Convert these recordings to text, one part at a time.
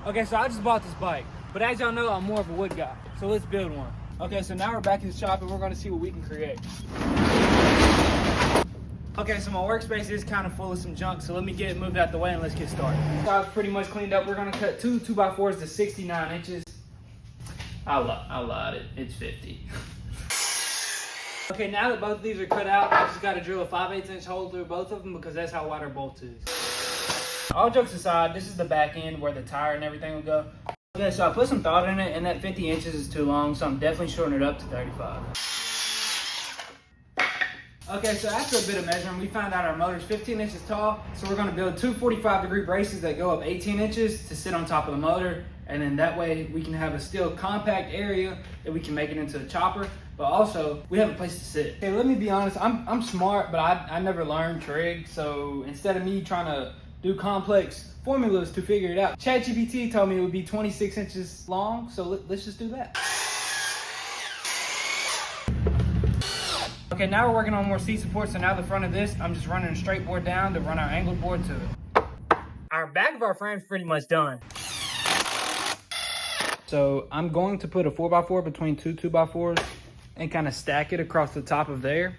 Okay, so I just bought this bike, but as y'all know, I'm more of a wood guy, so let's build one. Okay, so now we're back in the shop and we're gonna see what we can create. Okay, so my workspace is kind of full of some junk, so let me get it moved out the way and let's get started. So I've pretty much cleaned up. We're gonna cut two 2x4s to 69 inches. I lied, it's 50. Okay, now that both of these are cut out, I just gotta drill a 5/8 inch hole through both of them because that's how wide our bolt is. All jokes aside, this is the back end where the tire and everything will go. Okay, so I put some thought in it and that 50 inches is too long, so I'm definitely shortening it up to 35. Okay, so after a bit of measuring, we found out our motor's 15 inches tall, so we're gonna build two 45-degree braces that go up 18 inches to sit on top of the motor, and then that way we can have a still compact area that we can make it into a chopper, but also we have a place to sit. Okay, let me be honest, I'm smart, but I never learned trig, so instead of me trying to do complex formulas to figure it out, ChatGPT told me it would be 26 inches long, so let's just do that. Okay, now we're working on more seat support, so now the front of this, I'm just running a straight board down to run our angled board to it. Our back of our frame's pretty much done. So I'm going to put a 4x4 between two 2x4s and kind of stack it across the top of there.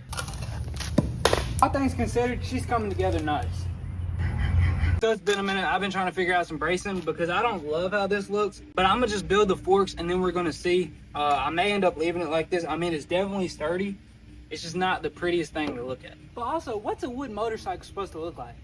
All things considered, she's coming together nice. So it's been a minute. I've been trying to figure out some bracing because I don't love how this looks, but I'm gonna just build the forks and then we're gonna see. I may end up leaving it like this. I mean, it's definitely sturdy. It's just not the prettiest thing to look at. But also, what's a wood motorcycle supposed to look like?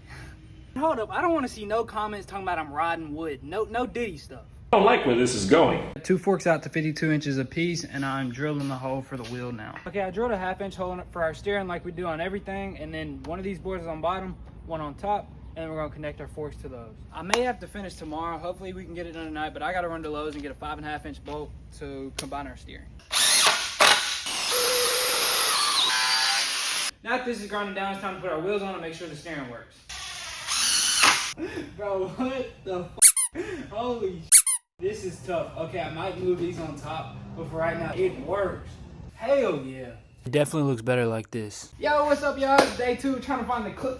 Hold up, I don't want to see no comments talking about I'm riding wood. No Diddy stuff. I don't like where this is going. Two forks out to 52 inches a piece, and I'm drilling the hole for the wheel now. Okay, I drilled a 1/2 inch hole in it for our steering like we do on everything, and then one of these boards is on bottom, one on top, and then we're gonna connect our forks to those. I may have to finish tomorrow. Hopefully we can get it done tonight, but I gotta run to Lowe's and get a 5.5 inch bolt to combine our steering. Now that this is grinding down, it's time to put our wheels on and make sure the steering works. Bro, what the f? Holy sh**. This is tough. Okay, I might move these on top, but for right now, it works. Hell yeah. It definitely looks better like this. Yo, what's up, y'all? It's day 2, trying to find the clip.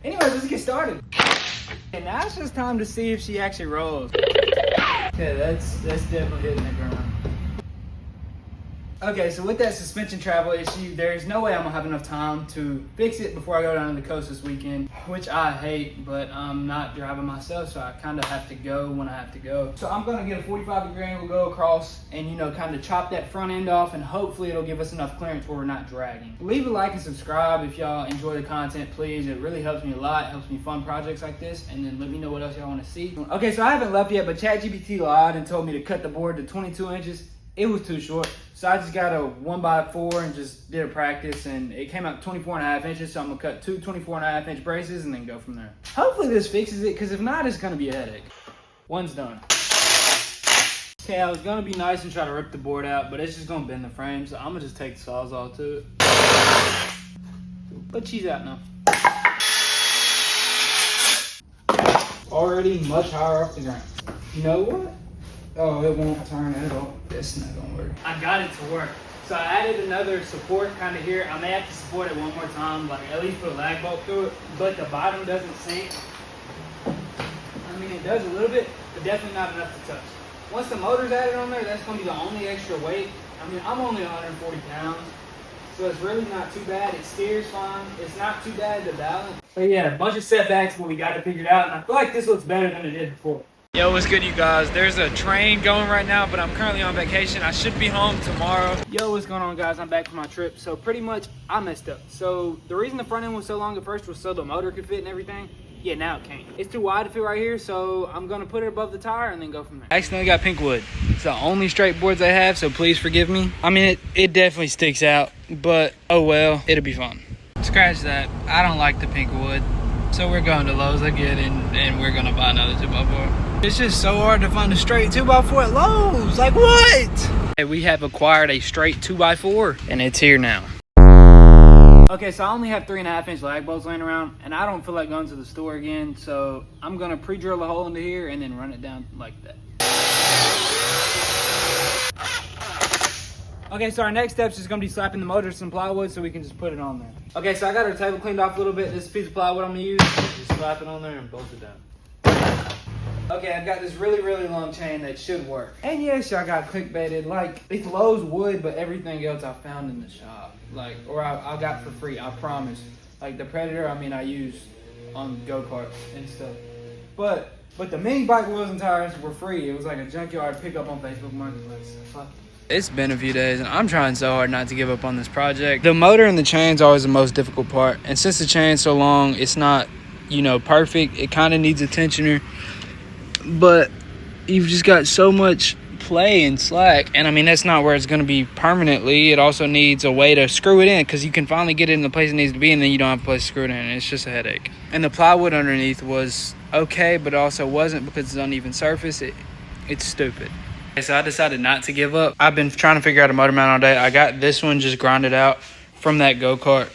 Anyways, let's get started. And now it's just time to see if she actually rolls. Okay, that's definitely hitting the ground. Okay, so with that suspension travel issue, there's no way I'm gonna have enough time to fix it before I go down to the coast this weekend, which I hate, but I'm not driving myself, so I kind of have to go when I have to go. So I'm gonna get a 45-degree angle, go across, and kind of chop that front end off, and hopefully it'll give us enough clearance where we're not dragging. Leave a like and subscribe if y'all enjoy the content, please. It really helps me a lot, helps me fund projects like this, and then let me know what else y'all wanna see. Okay, so I haven't left yet, but ChatGPT lied and told me to cut the board to 22 inches. It was too short, so I just got a 1x4 and just did a practice, and it came out 24.5 inches, so I'm gonna cut two 24.5 inch braces and then go from there. Hopefully this fixes it, because if not, it's gonna be a headache. One's done. Okay, I was gonna be nice and try to rip the board out, but it's just gonna bend the frame, so I'm gonna just take the Sawzall to it. But she's out now. Already much higher off the ground. You know what? Oh, it won't turn at all. That's not gonna work. I got it to work. So I added another support kind of here. I may have to support it one more time, like at least put a lag bolt through it, but the bottom doesn't sink. I mean, it does a little bit, but definitely not enough to touch. Once the motor's added on there, that's gonna be the only extra weight. I mean, I'm only 140 pounds, so it's really not too bad. It steers fine. It's not too bad to balance. But yeah, a bunch of setbacks, but we got it figured out, and I feel like this looks better than it did before. Yo, what's good, you guys? There's a train going right now, but I'm currently on vacation. I should be home tomorrow. Yo, what's going on, guys? I'm back from my trip. So pretty much, I messed up. So the reason the front end was so long at first was so the motor could fit and everything. Yeah, now it can't. It's too wide to fit right here, so I'm gonna put it above the tire and then go from there. I accidentally got pink wood. It's the only straight boards I have, so please forgive me. I mean, it definitely sticks out, but oh well, it'll be fun. Scratch that. I don't like the pink wood. So we're going to Lowe's again, and we're gonna buy another 2x4. It's just so hard to find a straight 2x4 at Lowe's. Like, what? Hey, we have acquired a straight 2x4, and it's here now. Okay, so I only have 3.5 inch lag bolts laying around, and I don't feel like going to the store again, so I'm gonna pre-drill a hole into here and then run it down like that. Okay, so our next step is just gonna be slapping the motor to some plywood so we can just put it on there. Okay, so I got our table cleaned off a little bit. This piece of plywood I'm gonna use, just slap it on there and bolt it down. Okay, I've got this really, really long chain that should work. And yes, y'all got clickbaited. Like, it's Lowe's wood, but everything else I found in the shop. Like, or I got for free, I promise. Like the Predator, I mean, I used on go-karts and stuff. But the mini bike wheels and tires were free. It was like a junkyard pickup on Facebook Marketplace. Fuck. It's been a few days and I'm trying so hard not to give up on this project. The motor and the chain's always the most difficult part. And since the chain's so long, it's not, you know, perfect. It kind of needs a tensioner. But you've just got so much play and slack, and I mean that's not where it's going to be permanently. It also needs a way to screw it in, because you can finally get it in the place it needs to be, and then you don't have a place to screw it in. It's just a headache. And the plywood underneath was okay, but it also wasn't, because it's uneven surface. It's stupid. Okay, so I decided not to give up. I've been trying to figure out a motor mount all day. I got this one just grinded out from that go-kart,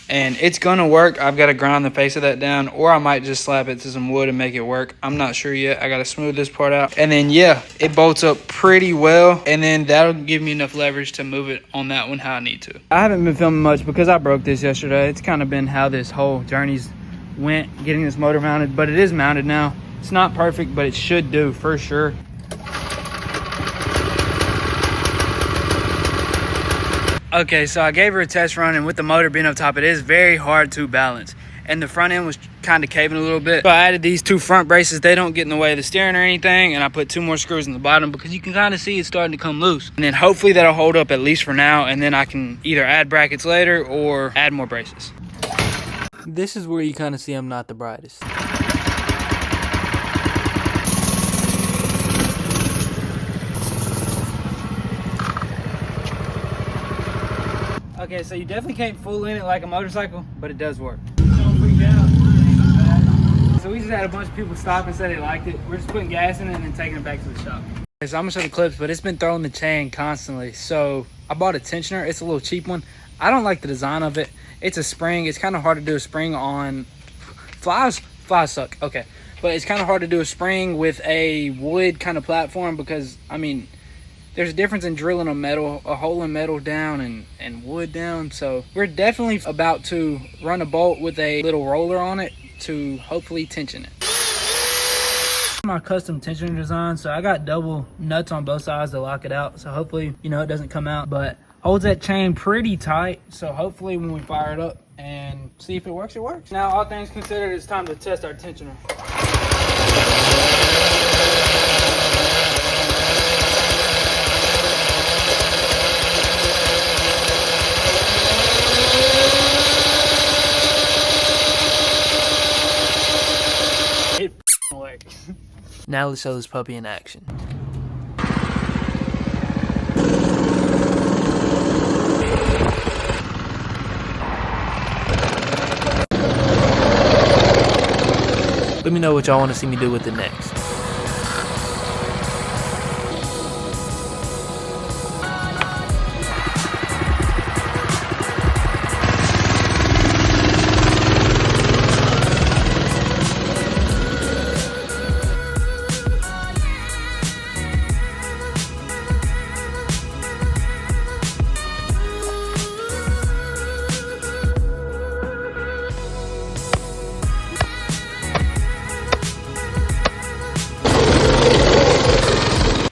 and it's gonna work. I've got to grind the face of that down, or I might just slap it to some wood and make it work. I'm not sure yet. I gotta smooth this part out, and then yeah, it bolts up pretty well, and then that'll give me enough leverage to move it on that one how I need to. I haven't been filming much because I broke this yesterday. It's kind of been how this whole journey's went, getting this motor mounted, but it is mounted now. It's not perfect, but it should do for sure. Okay, so I gave her a test run, and with the motor being up top, it is very hard to balance. And the front end was kind of caving a little bit. So I added these two front braces. They don't get in the way of the steering or anything. And I put 2 more screws in the bottom, because you can kind of see it's starting to come loose. And then hopefully that'll hold up at least for now. And then I can either add brackets later or add more braces. This is where you kind of see I'm not the brightest. Okay, so you definitely can't fool in it like a motorcycle, but it does work. Don't freak out. So we just had a bunch of people stop and say they liked it. We're just putting gas in it and then taking it back to the shop. Okay, so I'm gonna show the clips, but it's been throwing the chain constantly. So I bought a tensioner. It's a little cheap one. I don't like the design of it. It's a spring. It's kind of hard to do a spring on flies. Flies suck. Okay, but it's kind of hard to do a spring with a wood kind of platform, because I mean, there's a difference in drilling a hole in metal down and wood down. So we're definitely about to run a bolt with a little roller on it to hopefully tension it. My custom tensioner design, so I got double nuts on both sides to lock it out. So hopefully, you know, it doesn't come out, but holds that chain pretty tight. So hopefully when we fire it up and see if it works, it works. Now, all things considered, it's time to test our tensioner. Now let's show this puppy in action. Let me know what y'all want to see me do with it next.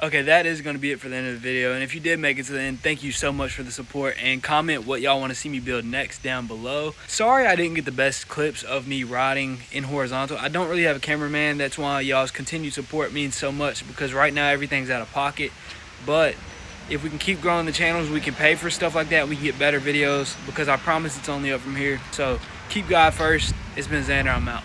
Okay, that is going to be it for the end of the video. And if you did make it to the end, thank you so much for the support, and comment what y'all want to see me build next down below. Sorry I didn't get the best clips of me riding in horizontal. I don't really have a cameraman. That's why y'all's continued support means so much, because right now everything's out of pocket. But if we can keep growing the channels, we can pay for stuff like that. We can get better videos, because I promise it's only up from here. So keep God first. It's been Xander. I'm out.